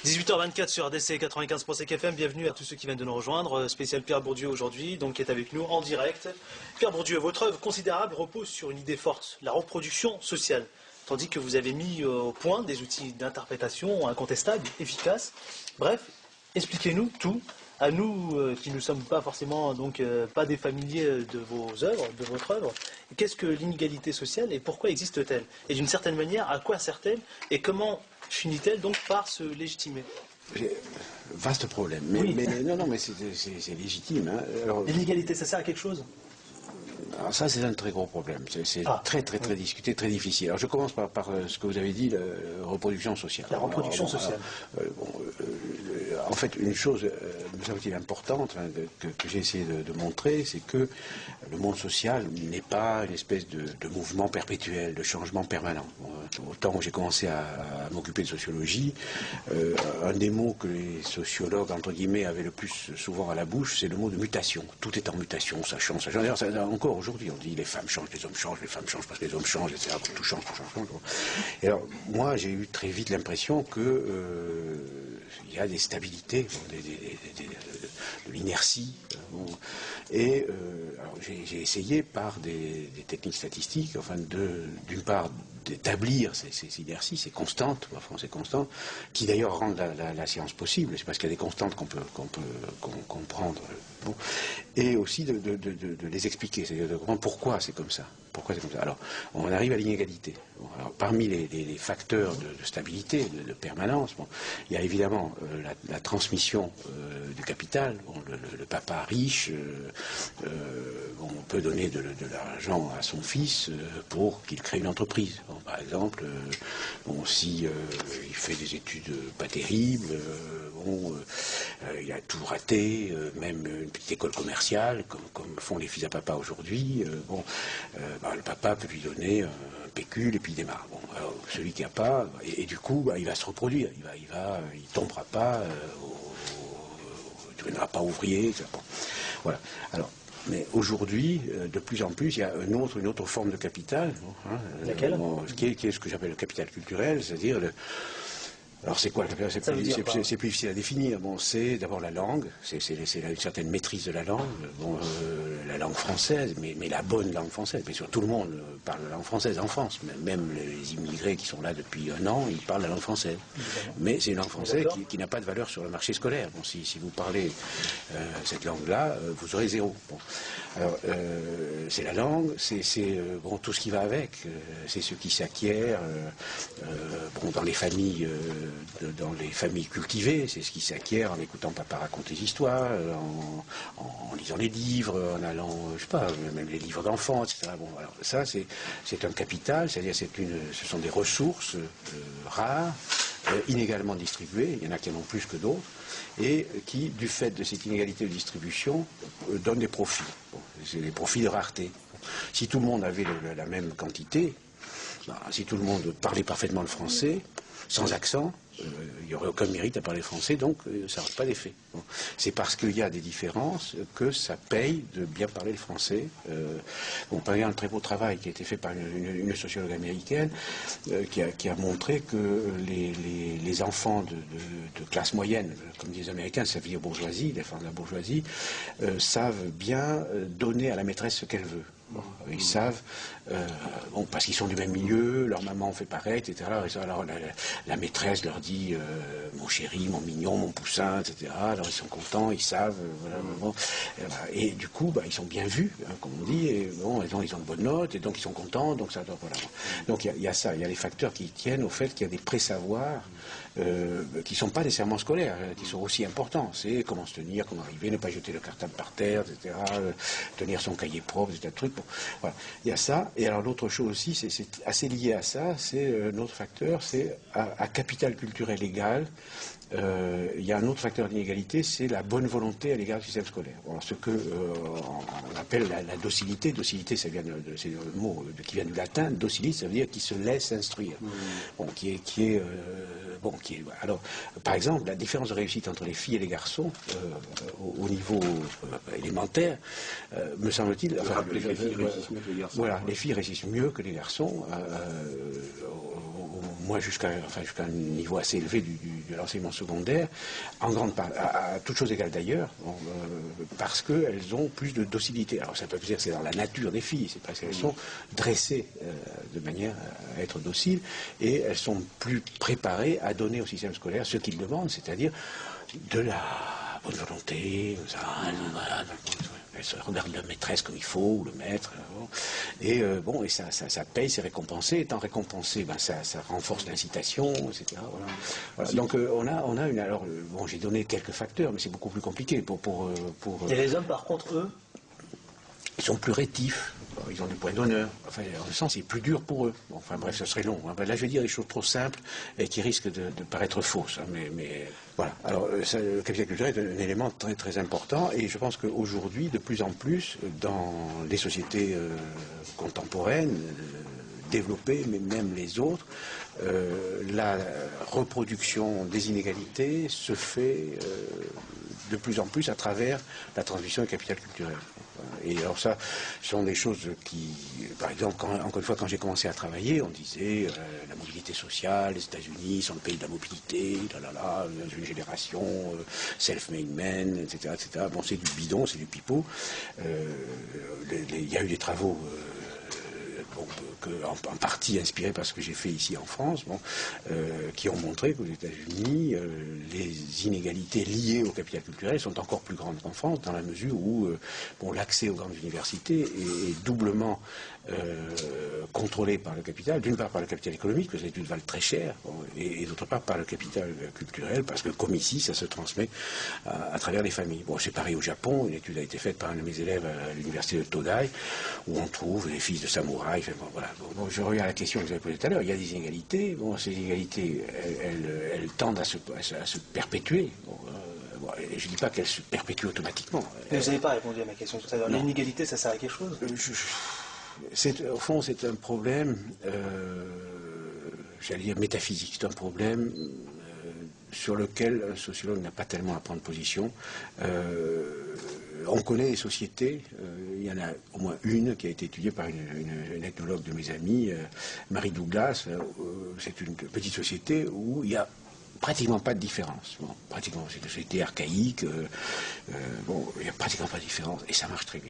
18h24 sur RDC 95.5 FM, bienvenue à tous ceux qui viennent de nous rejoindre. Spécial Pierre Bourdieu aujourd'hui, donc qui est avec nous en direct. Pierre Bourdieu, votre œuvre considérable repose sur une idée forte, la reproduction sociale. Tandis que vous avez mis au point des outils d'interprétation incontestables, efficaces. Bref, expliquez-nous tout, à nous qui ne sommes pas forcément pas des familiers de vos œuvres, de votre œuvre. Qu'est-ce que l'inégalité sociale et pourquoi existe-t-elle? Et d'une certaine manière, à quoi sert-elle et comment finit-elle donc par se légitimer? Vaste problème. Mais c'est légitime. Hein. L'inégalité, ça sert à quelque chose? Alors ça, c'est un très gros problème. C'est très discuté, très difficile. Alors je commence par ce que vous avez dit, la reproduction sociale. La reproduction sociale. En fait, une chose, me semble-t-il, importante que j'ai essayé de montrer, c'est que le monde social n'est pas une espèce de mouvement perpétuel, de changement permanent. Au temps où j'ai commencé à m'occuper de sociologie, un des mots que les sociologues, entre guillemets, avaient le plus souvent à la bouche, c'est le mot de mutation. Tout est en mutation, ça change, ça change. D'ailleurs, encore aujourd'hui, on dit les femmes changent, les hommes changent, les femmes changent parce que les hommes changent, etc. Tout change, tout change, tout change. Et alors, moi, j'ai eu très vite l'impression que il y a des stabilités, de l'inertie. Alors j'ai essayé par des techniques statistiques, enfin d'une part d'établir ces inerties, ces constantes, qui d'ailleurs rendent la science possible. C'est parce qu'il y a des constantes qu'on peut comprendre. Et aussi de les expliquer, c'est-à-dire de comprendre pourquoi c'est comme ça. Alors, on arrive à l'inégalité. Alors, parmi les facteurs de stabilité, de permanence, il y a évidemment la transmission du capital. Le papa riche, on peut donner de l'argent à son fils pour qu'il crée une entreprise. Par exemple, si il fait des études pas terribles, il a tout raté, même une petite école commerciale, comme font les fils à papa aujourd'hui, le papa peut lui donner un pécule et puis il démarre. Alors, celui qui n'a pas, et du coup, il va se reproduire, il tombera pas, il ne deviendra pas ouvrier, etc. Voilà. Alors, mais aujourd'hui, de plus en plus, il y a une autre forme de capital. Laquelle qui est ce que j'appelle le capital culturel, c'est-à-dire alors c'est quoi le capital? C'est plus difficile à définir. C'est d'abord la langue, c'est une certaine maîtrise de la langue, la langue française, mais la bonne langue française. Bien sûr, tout le monde parle la langue française en France, même les immigrés qui sont là depuis un an, ils parlent la langue française. Mais c'est une langue française qui n'a pas de valeur sur le marché scolaire. Si vous parlez cette langue-là, vous aurez zéro. Alors, c'est la langue, c'est tout ce qui va avec, c'est ce qui s'acquiert dans les familles cultivées, c'est ce qui s'acquiert en écoutant papa raconter des histoires, en lisant les livres, en allant, je sais pas, même les livres d'enfants, etc. Alors ça, c'est un capital, c'est-à-dire ce sont des ressources rares, inégalement distribuées, il y en a qui en ont plus que d'autres, et qui, du fait de cette inégalité de distribution, donnent des profits. C'est des profits de rareté. Si tout le monde avait la même quantité, si tout le monde parlait parfaitement le français, sans accent, il n'y aurait aucun mérite à parler français, donc ça n'aurait pas d'effet. C'est parce qu'il y a des différences que ça paye de bien parler le français. Par exemple, un très beau travail qui a été fait par une sociologue américaine qui a montré que les enfants de classe moyenne, comme disent les Américains, ça veut dire bourgeoisie, les enfants de la bourgeoisie, savent bien donner à la maîtresse ce qu'elle veut. Ils savent, parce qu'ils sont du même milieu, leur maman fait pareil, etc. Alors la maîtresse leur dit mon chéri, mon mignon, mon poussin, etc. Alors ils sont contents, ils savent, et du coup, ils sont bien vus, comme on dit, et ils ont de bonnes notes, et donc ils sont contents, donc ça, voilà. Donc il y a ça, il y a les facteurs qui tiennent au fait qu'il y a des pré-savoirs qui ne sont pas nécessairement scolaires, qui sont aussi importants. C'est comment se tenir, comment arriver, ne pas jeter le cartable par terre, etc. Tenir son cahier propre, etc. Voilà. Il y a ça. Et alors l'autre chose aussi, c'est assez lié à ça, c'est notre facteur, c'est à capital culturel égal. Il y a un autre facteur d'inégalité, c'est la bonne volonté à l'égard du système scolaire. Alors, ce que on appelle la docilité. Docilité, c'est le mot qui vient du latin. Docilis, ça veut dire qui se laisse instruire. Alors, par exemple, la différence de réussite entre les filles et les garçons au niveau élémentaire, me semble-t-il. Les filles réussissent mieux que les garçons. Voilà, les filles réussissent mieux que les garçons au moi jusqu'à un niveau assez élevé de l'enseignement secondaire, en grande part, à toutes choses égales d'ailleurs, parce qu'elles ont plus de docilité. Alors ça peut dire que c'est dans la nature des filles, c'est parce qu'elles sont dressées de manière à être dociles, et elles sont plus préparées à donner au système scolaire ce qu'il demande, c'est-à-dire de la bonne volonté, elle se regarde la maîtresse comme il faut, ou le maître, et ça paye, c'est récompensé. Étant récompensé, ça renforce l'incitation, etc. Voilà. Donc on a une. Alors bon, j'ai donné quelques facteurs, mais c'est beaucoup plus compliqué pour. Et les hommes, par contre, eux, ils sont plus rétifs. Ils ont des points d'honneur. Enfin, en ce sens, c'est plus dur pour eux. Bon, enfin bref, ce serait long. Là, je vais dire des choses trop simples et qui risquent de paraître fausses. Mais voilà. Alors, le capital culturel est un élément très très important, et je pense qu'aujourd'hui, de plus en plus, dans les sociétés contemporaines, développées, mais même les autres, la reproduction des inégalités se fait de plus en plus à travers la transmission du capital culturel. Et alors ça, ce sont des choses qui, par exemple, encore une fois, quand j'ai commencé à travailler, on disait la mobilité sociale, les États-Unis sont le pays de la mobilité, dans une génération, self-made men, etc., etc. Bon, c'est du bidon, c'est du pipeau. Il y a eu des travaux en partie inspirés par ce que j'ai fait ici en France, qui ont montré qu'aux États-Unis, les inégalités liées au capital culturel sont encore plus grandes qu'en France, dans la mesure où l'accès aux grandes universités est doublement contrôlé par le capital, d'une part par le capital économique, parce que les études valent très cher, et d'autre part par le capital culturel, parce que comme ici, ça se transmet à travers les familles. Bon, c'est pareil au Japon, une étude a été faite par un de mes élèves à l'université de Todai, où on trouve les fils de samouraïs. Voilà. Bon, je reviens à la question que vous avez posée tout à l'heure. Il y a des inégalités. Bon, ces inégalités, elles tendent à se perpétuer. Je ne dis pas qu'elles se perpétuent automatiquement. Mais vous n'avez pas répondu à ma question tout à l'heure. L'inégalité, ça sert à quelque chose? Au fond, c'est un problème, j'allais dire métaphysique. C'est un problème sur lequel un sociologue n'a pas tellement à prendre position. On connaît les sociétés, il y en a au moins une qui a été étudiée par une ethnologue de mes amis, Marie Douglas. C'est une petite société où il y a pratiquement pas de différence. Bon, pratiquement, c'est une société archaïque, il n'y a pratiquement pas de différence, et ça marche très bien.